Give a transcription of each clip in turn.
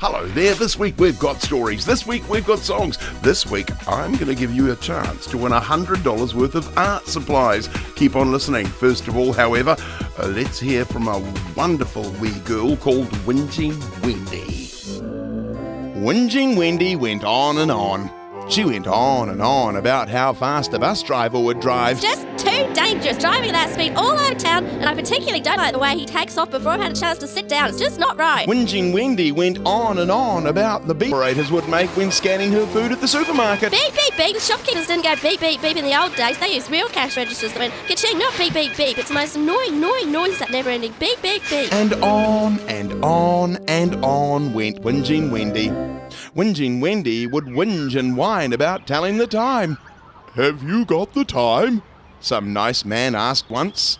Hello there, this week we've got stories, this week we've got songs. This week I'm going to give you a chance to win $100 worth of art supplies. Keep on listening. First of all, however, let's hear from a wonderful wee girl called Whinging Wendy. Whinging Wendy went on and on. She went on and on about how fast a bus driver would drive. It's just too dangerous driving at that speed all over town, and I particularly don't like the way he takes off before I've had a chance to sit down. It's just not right. Whinging Wendy went on and on about the beep operators would make when scanning her food at the supermarket. Beep, beep, beep. The shopkeepers didn't go beep, beep, beep in the old days. They used real cash registers that went ka-ching, not beep, beep, beep. It's the most annoying noise, that never-ending beep, beep, beep. And on and on and on went Whinging Wendy. Whinging Wendy would whinge and whine about telling the time. "Have you got the time?" some nice man asked once.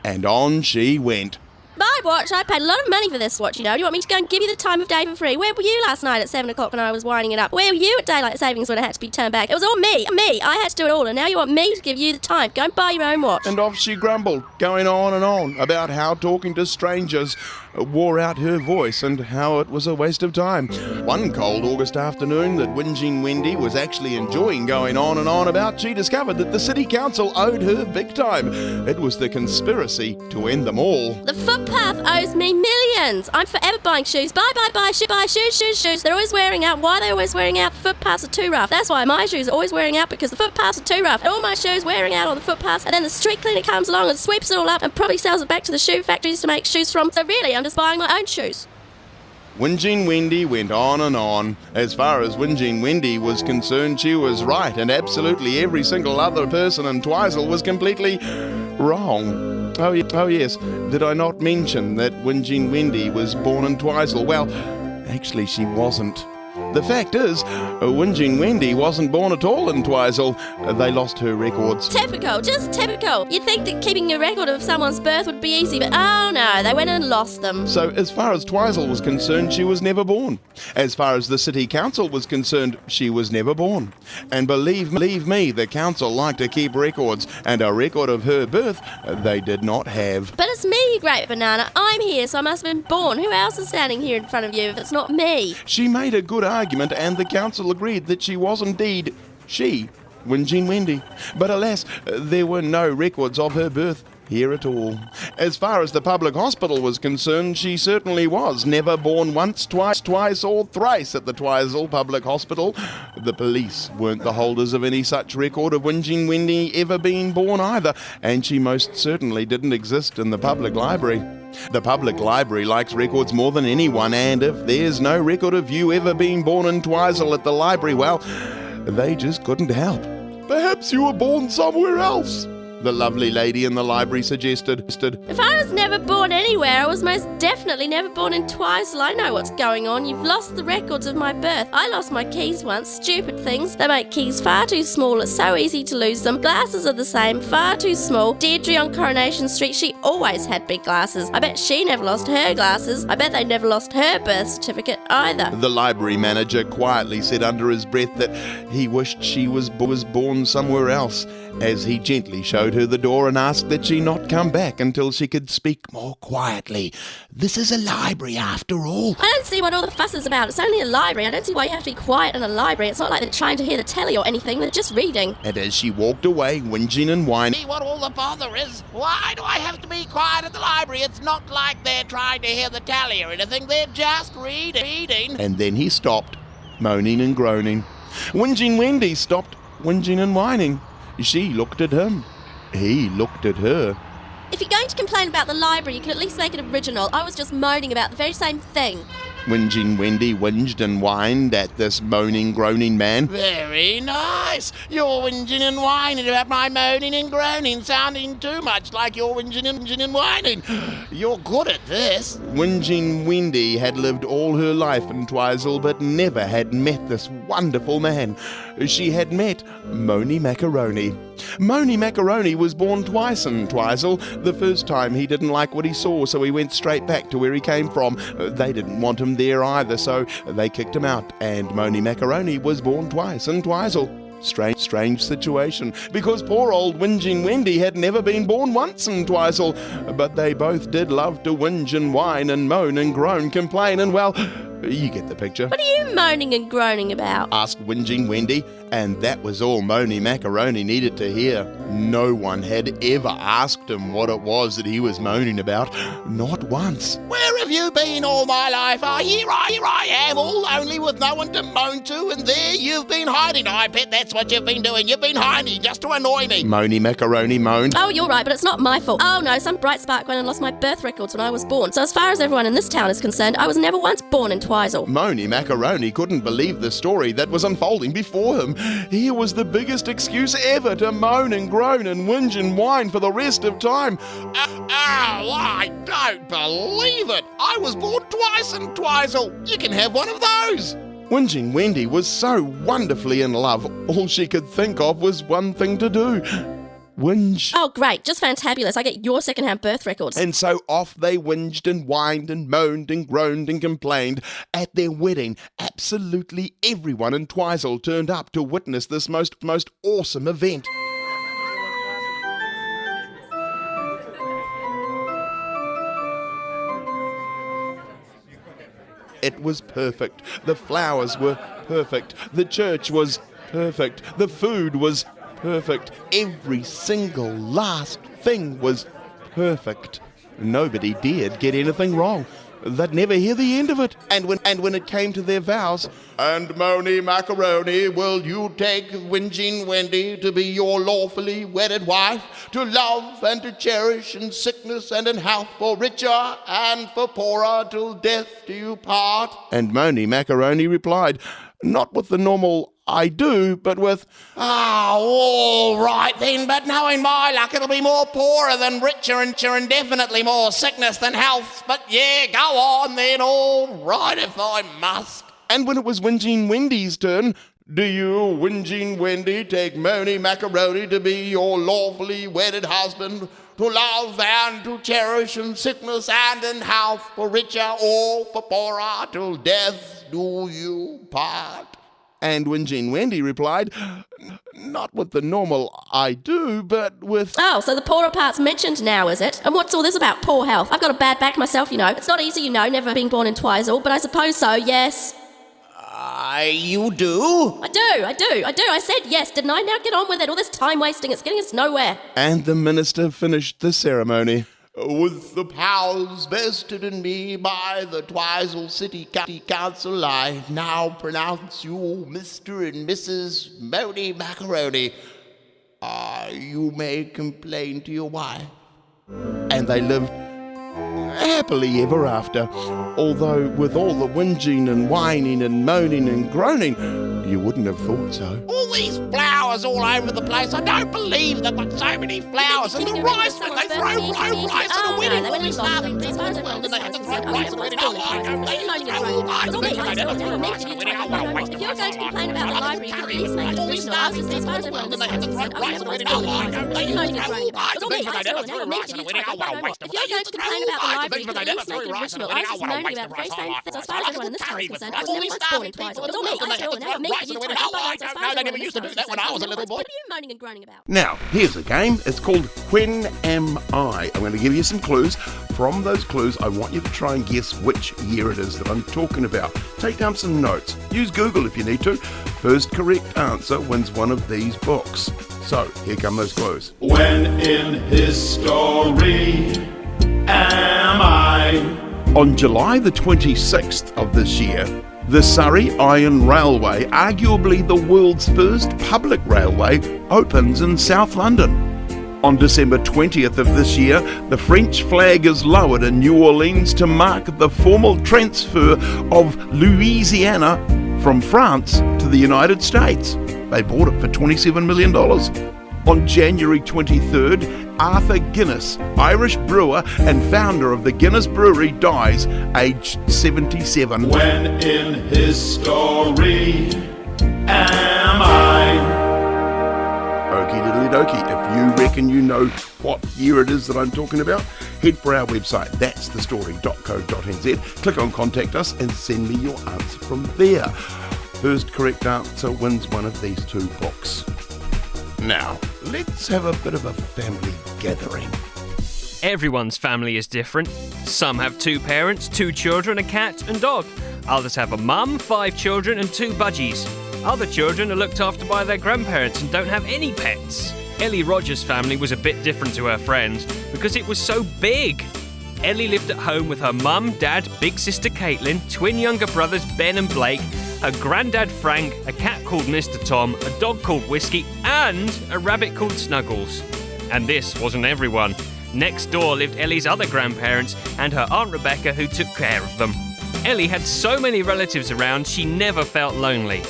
And on she went. My watch, I paid a lot of money for this watch, you know. Do you want me to go and give you the time of day for free? Where were you last night at 7 o'clock when I was winding it up? Where were you at daylight savings when it had to be turned back? It was all me. I had to do it all, and now you want me to give you the time. Go and buy your own watch. And off she grumbled, going on and on about how talking to strangers wore out her voice and how it was a waste of time. One cold August afternoon that Whinging Wendy was actually enjoying going on and on about, she discovered that the city council owed her big time. It was the conspiracy to end them all. The footpath owes me millions. I'm forever buying shoes. Buy shoes. They're always wearing out. Why are they always wearing out? The footpaths are too rough. That's why my shoes are always wearing out, because the footpaths are too rough. And all my shoes wearing out on the footpaths, and then the street cleaner comes along and sweeps it all up and probably sells it back to the shoe factories to make shoes from. So really, I'm just buying my own shoes. Whinging Wendy went on and on. As far as Whinging Wendy was concerned, she was right, and absolutely every single other person in Twizel was completely wrong. Oh yes, did I not mention that Whinging Wendy was born in Twizel? Well, actually she wasn't. The fact is, Whinging Wendy wasn't born at all in Twizel. They lost her records. Typical, just typical. You'd think that keeping a record of someone's birth would be easy, but oh no, they went and lost them. So as far as Twizel was concerned, she was never born. As far as the city council was concerned, she was never born. And believe me, the council liked to keep records, and a record of her birth they did not have. But it's me, you great banana. I'm here, so I must have been born. Who else is standing here in front of you if it's not me? She made a good argument, and the council agreed that she was indeed she, Whinging Wendy. But alas, there were no records of her birth here at all. As far as the public hospital was concerned, she certainly was never born once, twice or thrice at the Twizel Public Hospital. The police weren't the holders of any such record of Whinging Wendy ever being born either, and she most certainly didn't exist in the public library. The public library likes records more than anyone, and if there's no record of you ever being born in Twizel at the library, well, they just couldn't help. Perhaps you were born somewhere else, the lovely lady in the library suggested. If I was never born anywhere, I was most definitely never born in Twizel. I know what's going on. You've lost the records of my birth. I lost my keys once. Stupid things. They make keys far too small. It's so easy to lose them. Glasses are the same. Far too small. Deirdre on Coronation Street, she always had big glasses. I bet she never lost her glasses. I bet they never lost her birth certificate either. The library manager quietly said under his breath that he wished she was born somewhere else, as he gently showed her the door and asked that she not come back until she could speak more quietly. This is a library after all. I don't see what all the fuss is about. It's only a library. I don't see why you have to be quiet in a library. It's not like they're trying to hear the telly or anything. They're just reading. And as she walked away, whinging and whining, See what all the bother is? Why do I have to be quiet at the library? It's not like they're trying to hear the tally or anything. They're just reading. and then he stopped, moaning and groaning. Whinging Wendy stopped whinging and whining. She looked at him. He looked at her. If you're going to complain about the library, you can at least make it original. I was just moaning about the very same thing. Whinging Wendy whinged and whined at this moaning, groaning man. Very nice. You're whinging and whining about my moaning and groaning, sounding too much like you're whinging and whining. You're good at this. Whinging Wendy had lived all her life in Twizel, but never had met this wonderful man. She had met Moany Macaroni. Moany Macaroni was born twice in Twizel. The first time he didn't like what he saw, so he went straight back to where he came from. They didn't want him there either, so they kicked him out, and Moany Macaroni was born twice in Twizel. Strange situation, because poor old Whinging Wendy had never been born once in Twizel, but they both did love to whinge and whine and moan and groan, complain, and well, You get the picture. What are you moaning and groaning about? Asked Whinging Wendy, and that was all Moany Macaroni needed to hear. No one had ever asked him what it was that he was moaning about. Not once. Where have you been all my life? Here I am, all lonely with no one to moan to, and there you've been hiding. I bet that's what you've been doing. You've been hiding just to annoy me. Moany Macaroni moaned. Oh, you're right, but it's not my fault. Oh no, some bright spark went and lost my birth records when I was born. So as far as everyone in this town is concerned, I was never once born in Twizel. Moany Macaroni couldn't believe the story that was unfolding before him. Here was the biggest excuse ever to moan and groan and whinge and whine for the rest of time. I don't believe it. I was born twice in Twizel. You can have one of those. Whinging Wendy was so wonderfully in love, all she could think of was one thing to do. Whinge. Oh great, just fantabulous. I get your second-hand birth records. And so off they whinged and whined and moaned and groaned and complained. At their wedding, absolutely everyone in Twizel turned up to witness this most awesome event. It was perfect. The flowers were perfect. The church was perfect. The food was perfect. Every single last thing was perfect. Nobody dared get anything wrong. They'd never hear the end of it. And when it came to their vows, "And Moany Macaroni, will you take Whinging Wendy to be your lawfully wedded wife, to love and to cherish in sickness and in health, for richer and for poorer, till death do you part?" And Moany Macaroni replied, not with the normal "I do," but with, all right then, but knowing my luck, it'll be more poorer than richer and definitely more sickness than health. But yeah, go on then, all right if I must. And when it was Whinging Wendy's turn, "Do you, Whinging Wendy, take Moany Macaroni to be your lawfully wedded husband, to love and to cherish in sickness and in health, for richer or for poorer, till death do you part?" And Whinging Wendy replied, not with the normal "I do," but with, Oh, so the poorer part's mentioned now, is it? And what's all this about poor health? I've got a bad back myself, you know. It's not easy, you know, never being born in Twizel, but I suppose so, yes. You do? I do. I said yes, didn't I? Now get on with it. All this time wasting, it's getting us nowhere. And the minister finished the ceremony. "With the powers vested in me by the Twizel City Council, I now pronounce you Mr. and Mrs. Moany Macaroni. You may complain to your wife." And they lived happily ever after. Although with all the whinging and whining and moaning and groaning, you wouldn't have thought so. All these flowers all over the place. I don't believe they've got so many flowers. And the rice, when they throw rice at a wedding, all these starving people as well. Then they have to throw rice at a wedding. Oh, I don't believe they throw rice at a wedding. They never throw rice at a wedding. Oh, waste If you're going to complain about the library, you please make it all these original. I starving was just as people far as as well. everyone Then they have to throw rice at a wedding. Oh, I don't believe they throw rice at a wedding. They never throw rice at a wedding. Oh, waste If you're going to complain about the library, you they can never at throw least make it rice at a original. I wedding. was just Oh, moaning waste about of the very rice. same thing. So as far as everyone in this town is concerned, I was All never these once born starving in people. Twizel. It's all me. I still now me. Rice at a wedding. Oh, I don't know. They never used to do that when I was a little boy. What are you moaning and groaning about? Now, here's a game. It's called When Am I? I'm going to give you some clues. From those clues, I want you to try and guess which year it is that I'm talking about. Take down some notes. Use Google if you need to. First correct answer wins one of these books. So, here come those clues. When in history am I? On July the 26th of this year, the Surrey Iron Railway, arguably the world's first public railway, opens in South London. On December 20th of this year, the French flag is lowered in New Orleans to mark the formal transfer of Louisiana from France to the United States. They bought it for $27 million. On January 23rd, Arthur Guinness, Irish brewer and founder of the Guinness Brewery, dies aged 77. When in history am I? Okie diddly dokey. If you reckon you know what year it is that I'm talking about, head for our website, that'sthestory.co.nz, click on Contact Us and send me your answer from there. First correct answer wins one of these two books. Now, let's have a bit of a family gathering. Everyone's family is different. Some have 2 parents, 2 children, a cat and dog. Others have a mum, 5 children and 2 budgies. Other children are looked after by their grandparents and don't have any pets. Ellie Rogers' family was a bit different to her friends because it was so big. Ellie lived at home with her mum, dad, big sister Caitlin, twin younger brothers Ben and Blake, her granddad Frank, a cat called Mr. Tom, a dog called Whiskey, and a rabbit called Snuggles. And this wasn't everyone. Next door lived Ellie's other grandparents and her Aunt Rebecca, who took care of them. Ellie had so many relatives around, she never felt lonely.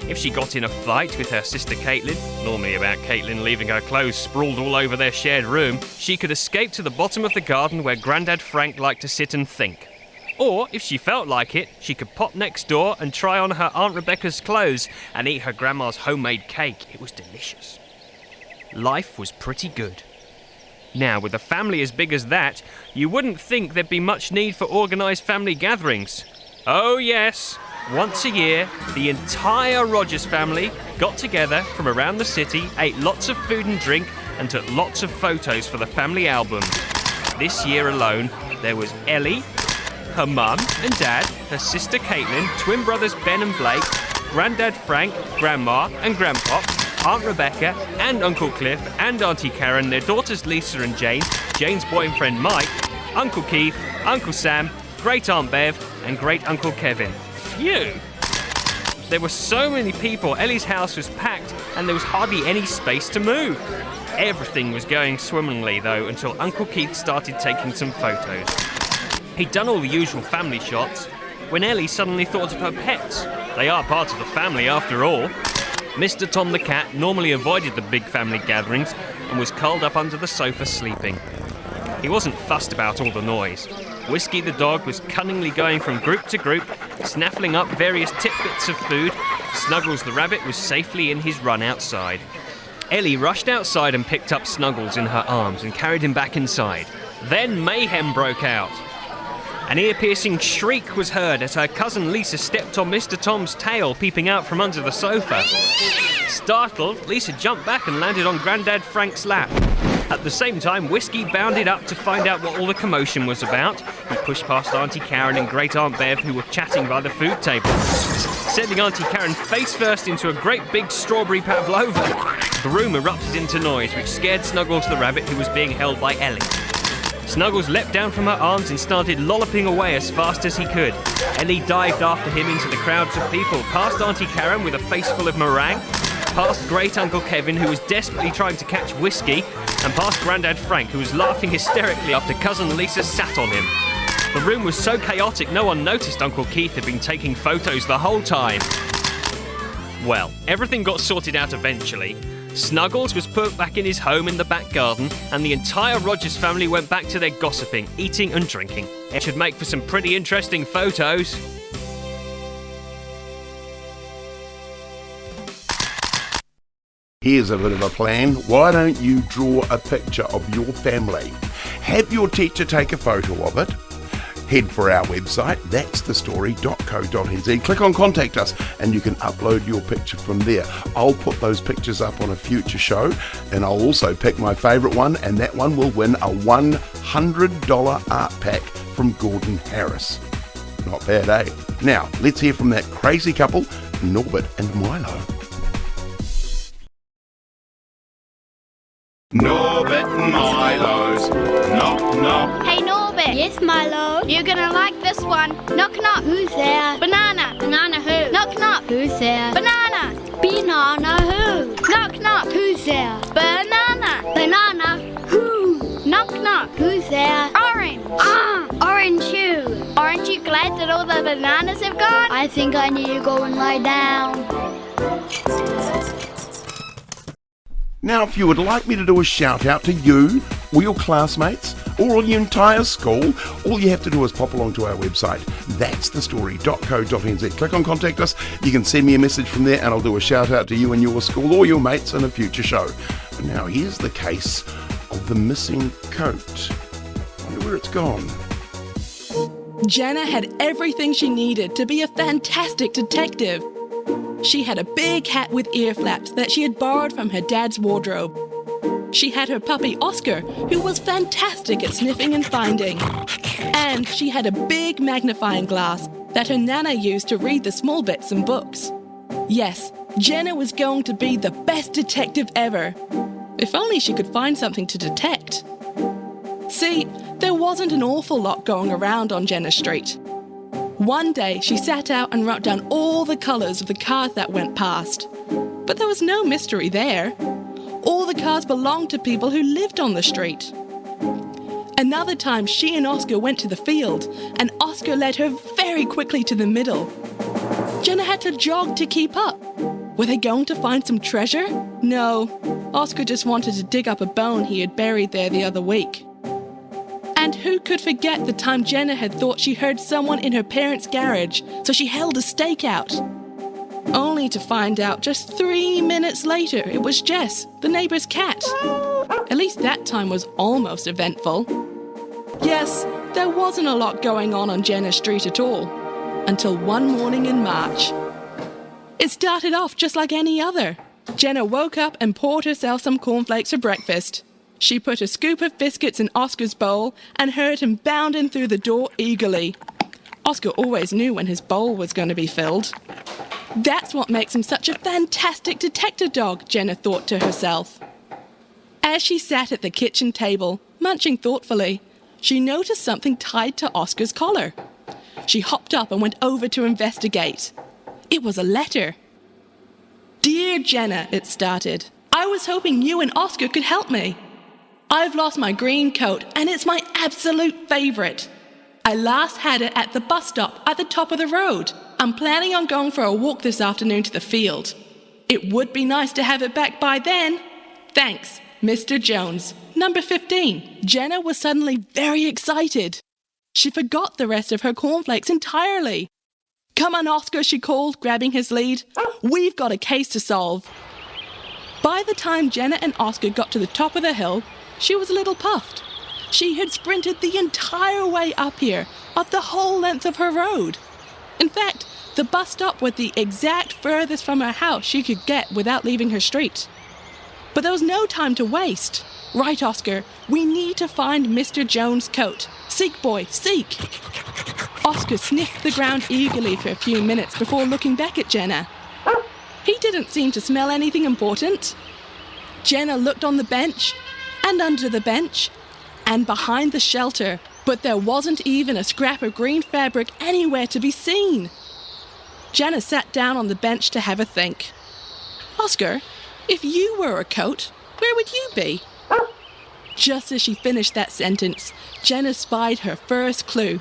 If she got in a fight with her sister Caitlin, normally about Caitlin leaving her clothes sprawled all over their shared room, she could escape to the bottom of the garden where Grandad Frank liked to sit and think. Or, if she felt like it, she could pop next door and try on her Aunt Rebecca's clothes and eat her grandma's homemade cake. It was delicious. Life was pretty good. Now, with a family as big as that, you wouldn't think there'd be much need for organised family gatherings. Oh yes, once a year, the entire Rogers family got together from around the city, ate lots of food and drink, and took lots of photos for the family albums. This year alone, there was Ellie, her mum and dad, her sister Caitlin, twin brothers Ben and Blake, Grandad Frank, Grandma and Grandpop, Aunt Rebecca and Uncle Cliff and Auntie Karen, their daughters Lisa and Jane, Jane's boyfriend Mike, Uncle Keith, Uncle Sam, Great Aunt Bev and Great Uncle Kevin. Phew! There were so many people, Ellie's house was packed and there was hardly any space to move. Everything was going swimmingly though until Uncle Keith started taking some photos. He'd done all the usual family shots when Ellie suddenly thought of her pets. They are part of the family after all. Mr. Tom the cat normally avoided the big family gatherings and was curled up under the sofa sleeping. He wasn't fussed about all the noise. Whiskey the dog was cunningly going from group to group, snaffling up various tidbits of food. Snuggles the rabbit was safely in his run outside. Ellie rushed outside and picked up Snuggles in her arms and carried him back inside. Then mayhem broke out. An ear-piercing shriek was heard as her cousin Lisa stepped on Mr. Tom's tail, peeping out from under the sofa. Startled, Lisa jumped back and landed on Grandad Frank's lap. At the same time, Whiskey bounded up to find out what all the commotion was about. He pushed past Auntie Karen and Great Aunt Bev, who were chatting by the food table, sending Auntie Karen face first into a great big strawberry pavlova. The room erupted into noise, which scared Snuggles the rabbit, who was being held by Ellie. Snuggles leapt down from her arms and started lolloping away as fast as he could. Ellie dived after him into the crowds of people, past Auntie Karen with a face full of meringue, past Great Uncle Kevin, who was desperately trying to catch Whiskey, and past Grandad Frank, who was laughing hysterically after Cousin Lisa sat on him. The room was so chaotic no one noticed Uncle Keith had been taking photos the whole time. Well, everything got sorted out eventually. Snuggles was put back in his home in the back garden, and the entire Rogers family went back to their gossiping, eating and drinking. It should make for some pretty interesting photos. Here's a bit of a plan. Why don't you draw a picture of your family? Have your teacher take a photo of it. Head for our website, that'sthestory.co.nz. Click on Contact Us and you can upload your picture from there. I'll put those pictures up on a future show, and I'll also pick my favourite one, and that one will win a $100 art pack from Gordon Harris. Not bad, eh? Now, let's hear from that crazy couple, Norbert and Milo. Norbert and Milo's Knock Knock. Hey Norbert. Yes, Milo. You're gonna like this one. Knock knock. Who's there? Banana. Banana who? Knock knock. Who's there? Banana. Banana who? Knock knock. Who's there? Banana. Banana who? Knock knock. Who's there? Orange. Orange who? Aren't you glad that all the bananas have gone? I think I need to go and lie down. Now, if you would like me to do a shout out to you, or your classmates, or your entire school, all you have to do is pop along to our website, that'sthestory.co.nz. Click on Contact Us. You can send me a message from there and I'll do a shout out to you and your school or your mates in a future show. But now here's the case of the missing coat. Wonder where it's gone. Jenna had everything she needed to be a fantastic detective. She had a big hat with ear flaps that she had borrowed from her dad's wardrobe. She had her puppy Oscar, who was fantastic at sniffing and finding. And she had a big magnifying glass that her nana used to read the small bits in books. Yes, Jenna was going to be the best detective ever. If only she could find something to detect. See, there wasn't an awful lot going around on Jenna Street. One day, she sat out and wrote down all the colours of the cars that went past. But there was no mystery there. All the cars belonged to people who lived on the street. Another time, she and Oscar went to the field, and Oscar led her very quickly to the middle. Jenna had to jog to keep up. Were they going to find some treasure? No, Oscar just wanted to dig up a bone he had buried there the other week. And who could forget the time Jenna had thought she heard someone in her parents' garage, so she held a stake out. Only to find out just 3 minutes later it was Jess, the neighbour's cat. At least that time was almost eventful. Yes, there wasn't a lot going on Jenna Street at all, until one morning in March. It started off just like any other. Jenna woke up and poured herself some cornflakes for breakfast. She put a scoop of biscuits in Oscar's bowl and heard him bounding through the door eagerly. Oscar always knew when his bowl was going to be filled. That's what makes him such a fantastic detective dog, Jenna thought to herself. As she sat at the kitchen table, munching thoughtfully, she noticed something tied to Oscar's collar. She hopped up and went over to investigate. It was a letter. "Dear Jenna," it started, "I was hoping you and Oscar could help me. I've lost my green coat and it's my absolute favourite. I last had it at the bus stop at the top of the road. I'm planning on going for a walk this afternoon to the field. It would be nice to have it back by then. Thanks, Mr. Jones, number 15. Jenna was suddenly very excited. She forgot the rest of her cornflakes entirely. "Come on, Oscar," she called, grabbing his lead. "We've got a case to solve." By the time Jenna and Oscar got to the top of the hill, she was a little puffed. She had sprinted the entire way up here, up the whole length of her road. In fact, the bus stop was the exact furthest from her house she could get without leaving her street. But there was no time to waste. "Right, Oscar, we need to find Mr. Jones' coat. Seek, boy, seek." Oscar sniffed the ground eagerly for a few minutes before looking back at Jenna. He didn't seem to smell anything important. Jenna looked on the bench, and under the bench, and behind the shelter, but there wasn't even a scrap of green fabric anywhere to be seen. Jenna sat down on the bench to have a think. "Oscar, if you were a coat, where would you be?" Just as she finished that sentence, Jenna spied her first clue.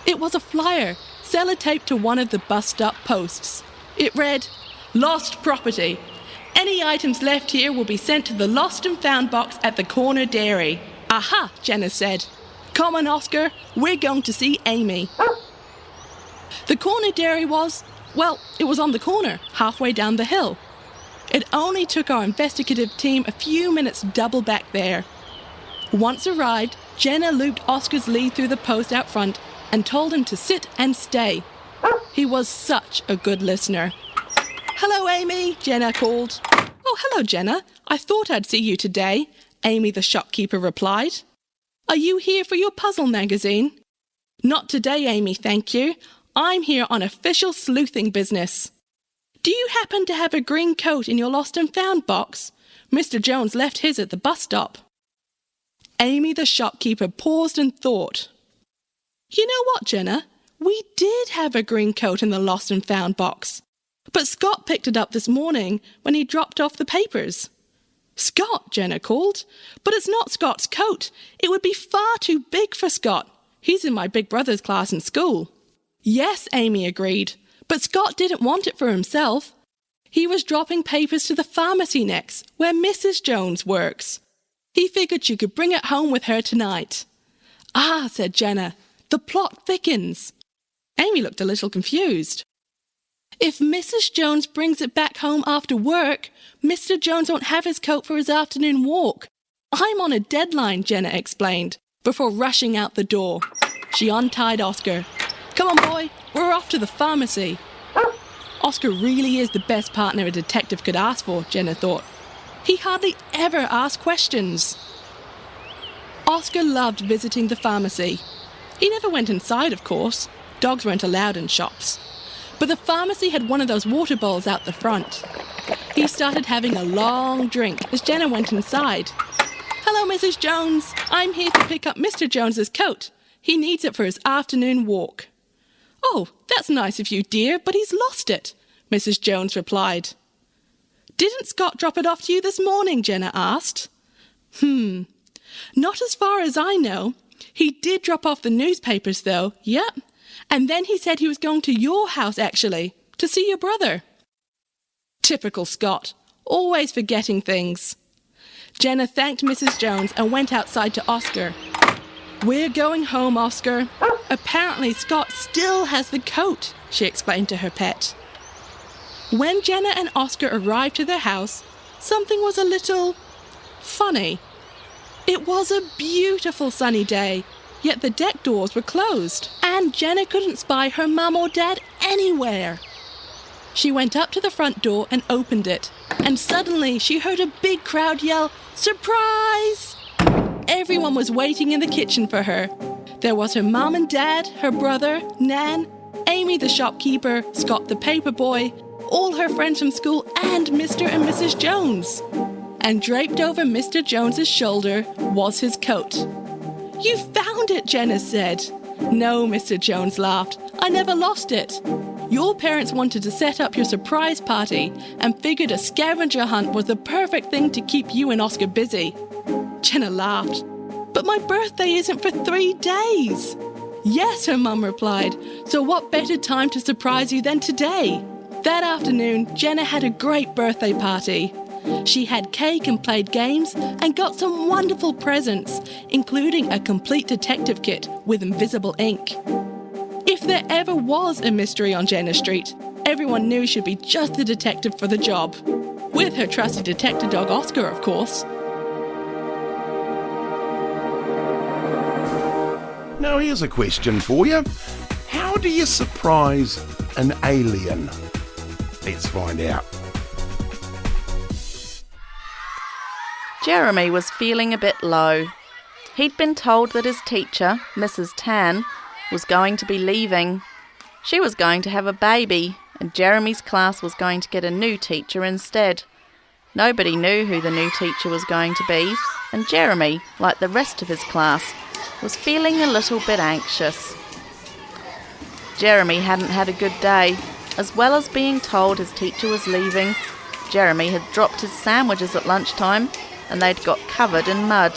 It was a flyer, sellotaped to one of the bus stop posts. It read, "Lost property. Any items left here will be sent to the lost and found box at the corner dairy." "Aha," Jenna said. "Come on, Oscar, we're going to see Amy." The corner dairy was, well, it was on the corner, halfway down the hill. It only took our investigative team a few minutes to double back there. Once arrived, Jenna looped Oscar's lead through the post out front and told him to sit and stay. He was such a good listener. "Hello, Amy," Jenna called. "Oh, hello, Jenna. I thought I'd see you today," Amy the shopkeeper replied. "Are you here for your puzzle magazine?" "Not today, Amy, thank you. I'm here on official sleuthing business." "Do you happen to have a green coat in your lost and found box? Mr. Jones left his at the bus stop." Amy the shopkeeper paused and thought. "You know what, Jenna? We did have a green coat in the lost and found box. But Scott picked it up this morning when he dropped off the papers." "Scott," Jenna called. "But it's not Scott's coat. It would be far too big for Scott. He's in my big brother's class in school." "Yes," Amy agreed. "But Scott didn't want it for himself. He was dropping papers to the pharmacy next, where Mrs. Jones works. He figured you could bring it home with her tonight." "Ah," said Jenna. "The plot thickens." Amy looked a little confused. "If Mrs. Jones brings it back home after work, Mr. Jones won't have his coat for his afternoon walk. I'm on a deadline," Jenna explained, before rushing out the door. She untied Oscar. "Come on, boy, we're off to the pharmacy." Oscar really is the best partner a detective could ask for, Jenna thought. He hardly ever asked questions. Oscar loved visiting the pharmacy. He never went inside, of course. Dogs weren't allowed in shops. But the pharmacy had one of those water bowls out the front. He started having a long drink as Jenna went inside. "Hello, Mrs. Jones. I'm here to pick up Mr. Jones's coat. He needs it for his afternoon walk." "Oh, that's nice of you, dear, but he's lost it," Mrs. Jones replied. "Didn't Scott drop it off to you this morning?" Jenna asked. Not as far as I know. He did drop off the newspapers, though. Yep. And then he said he was going to your house, actually, to see your brother." Typical Scott, always forgetting things. Jenna thanked Mrs. Jones and went outside to Oscar. "We're going home, Oscar. Apparently Scott still has the coat," she explained to her pet. When Jenna and Oscar arrived to their house, something was a little funny. It was a beautiful sunny day, yet the deck doors were closed, and Jenna couldn't spy her mum or dad anywhere. She went up to the front door and opened it, and suddenly she heard a big crowd yell, "Surprise!" Everyone was waiting in the kitchen for her. There was her mum and dad, her brother, Nan, Amy the shopkeeper, Scott the paper boy, all her friends from school, and Mr. and Mrs. Jones. And draped over Mr. Jones's shoulder was his coat. "You found it," Jenna said. "No," Mr. Jones laughed. "I never lost it. Your parents wanted to set up your surprise party and figured a scavenger hunt was the perfect thing to keep you and Oscar busy." Jenna laughed. "But my birthday isn't for 3 days." "Yes," her mum replied. "So what better time to surprise you than today?" That afternoon, Jenna had a great birthday party. She had cake and played games and got some wonderful presents, including a complete detective kit with invisible ink. If there ever was a mystery on Jenna Street, everyone knew she'd be just the detective for the job. With her trusty detective dog Oscar, of course. Now here's a question for you. How do you surprise an alien? Let's find out. Jeremy was feeling a bit low. He'd been told that his teacher, Mrs. Tan, was going to be leaving. She was going to have a baby, and Jeremy's class was going to get a new teacher instead. Nobody knew who the new teacher was going to be, and Jeremy, like the rest of his class, was feeling a little bit anxious. Jeremy hadn't had a good day. As well as being told his teacher was leaving, Jeremy had dropped his sandwiches at lunchtime, and they'd got covered in mud.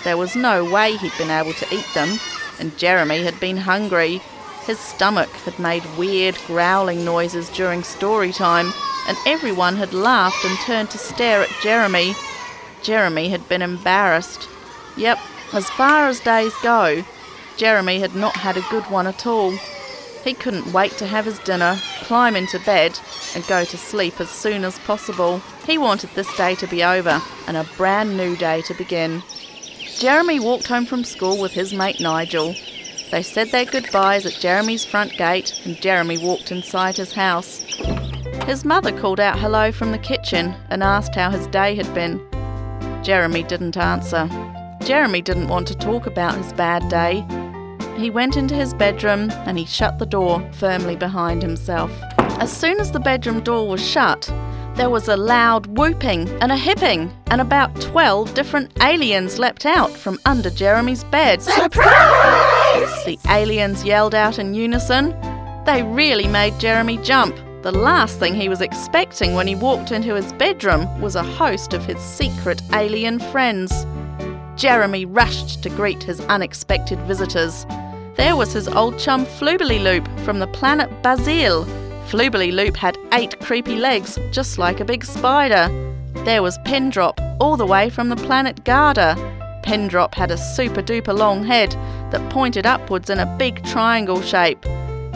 There was no way he'd been able to eat them, and Jeremy had been hungry. His stomach had made weird growling noises during story time, and everyone had laughed and turned to stare at Jeremy. Jeremy had been embarrassed. Yep, as far as days go, Jeremy had not had a good one at all. He couldn't wait to have his dinner, climb into bed, and go to sleep as soon as possible. He wanted this day to be over, and a brand new day to begin. Jeremy walked home from school with his mate Nigel. They said their goodbyes at Jeremy's front gate, and Jeremy walked inside his house. His mother called out hello from the kitchen and asked how his day had been. Jeremy didn't answer. Jeremy didn't want to talk about his bad day. He went into his bedroom and he shut the door firmly behind himself. As soon as the bedroom door was shut, there was a loud whooping and a hipping, and about 12 different aliens leapt out from under Jeremy's bed. "Surprise!" The aliens yelled out in unison. They really made Jeremy jump. The last thing he was expecting when he walked into his bedroom was a host of his secret alien friends. Jeremy rushed to greet his unexpected visitors. There was his old chum Floobily-Loop from the planet Bazil. Floobily-Loop had 8 creepy legs, just like a big spider. There was Pindrop, all the way from the planet Garda. Pindrop had a super-duper long head that pointed upwards in a big triangle shape.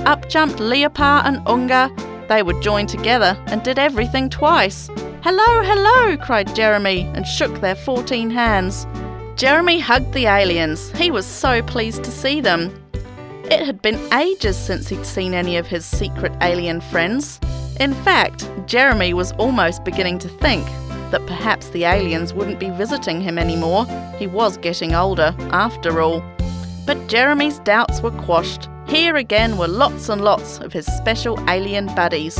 Up jumped Leopard and Unga. They were joined together and did everything twice. "Hello, hello," cried Jeremy and shook their 14 hands. Jeremy hugged the aliens. He was so pleased to see them. It had been ages since he'd seen any of his secret alien friends. In fact, Jeremy was almost beginning to think that perhaps the aliens wouldn't be visiting him anymore. He was getting older, after all. But Jeremy's doubts were quashed Here again were lots and lots of his special alien buddies.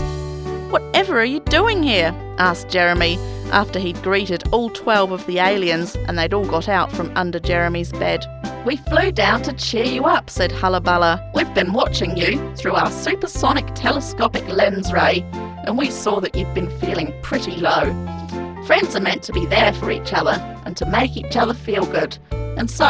"Whatever are you doing here?" asked Jeremy after he'd greeted all 12 of the aliens and they'd all got out from under Jeremy's bed. "We flew down to cheer you up," said Hullabulla. "We've been watching you through our supersonic telescopic lens ray, and we saw that you've been feeling pretty low. Friends are meant to be there for each other and to make each other feel good. And so,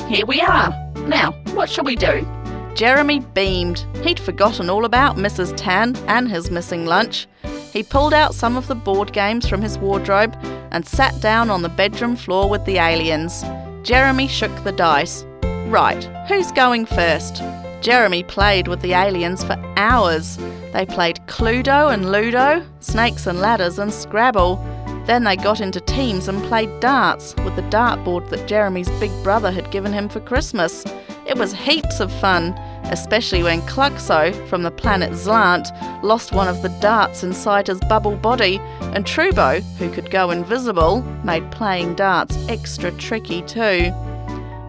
here we are. Now, what shall we do?" Jeremy beamed. He'd forgotten all about Mrs. Tan and his missing lunch. He pulled out some of the board games from his wardrobe and sat down on the bedroom floor with the aliens. Jeremy shook the dice. "Right, who's going first?" Jeremy played with the aliens for hours. They played Cluedo and Ludo, Snakes and Ladders and Scrabble. Then they got into teams and played darts with the dartboard that Jeremy's big brother had given him for Christmas. It was heaps of fun, especially when Cluxo from the planet Zlant lost one of the darts inside his bubble body, and Trubo, who could go invisible, made playing darts extra tricky too.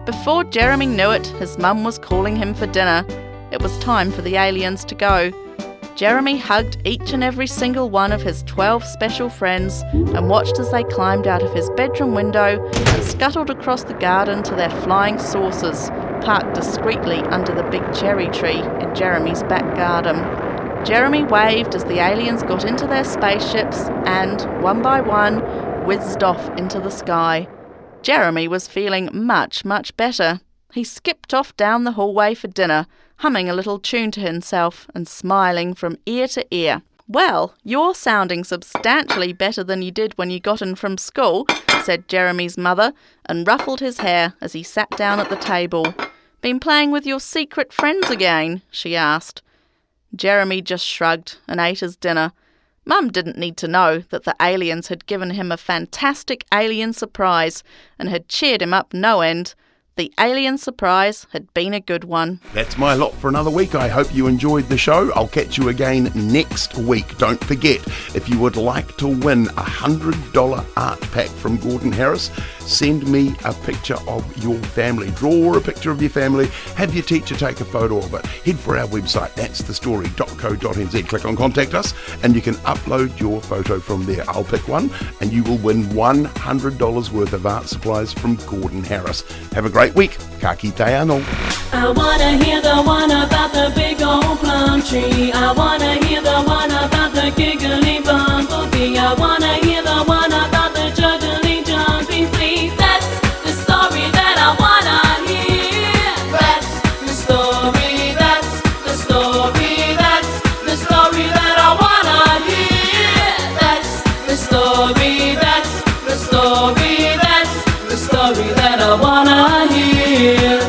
Before Jeremy knew it, his mum was calling him for dinner. It was time for the aliens to go. Jeremy hugged each and every single one of his 12 special friends and watched as they climbed out of his bedroom window and scuttled across the garden to their flying saucers, parked discreetly under the big cherry tree in Jeremy's back garden. Jeremy waved as the aliens got into their spaceships and, one by one, whizzed off into the sky. Jeremy was feeling much, much better. He skipped off down the hallway for dinner, humming a little tune to himself and smiling from ear to ear. "Well, you're sounding substantially better than you did when you got in from school," said Jeremy's mother, and ruffled his hair as he sat down at the table. "Been playing with your secret friends again?" she asked. Jeremy just shrugged and ate his dinner. Mum didn't need to know that the aliens had given him a fantastic alien surprise and had cheered him up no end. The alien surprise had been a good one. That's my lot for another week. I hope you enjoyed the show. I'll catch you again next week. Don't forget, if you would like to win a $100 art pack from Gordon Harris, send me a picture of your family. Draw a picture of your family. Have your teacher take a photo of it. Head for our website, that'sthestory.co.nz. Click on Contact Us and you can upload your photo from there. I'll pick one and you will win $100 worth of art supplies from Gordon Harris. Have a great week. Ka kite anō. I wanna hear the one about the big old plum tree. I wanna hear the one about the giggly bumblebee. I wanna hear the one about the juggly jumping flea. That's the story that I wanna hear. That's the story, that's the story, that's the story that I wanna hear. That's the story, that's the story, that's the story that I wanna hear.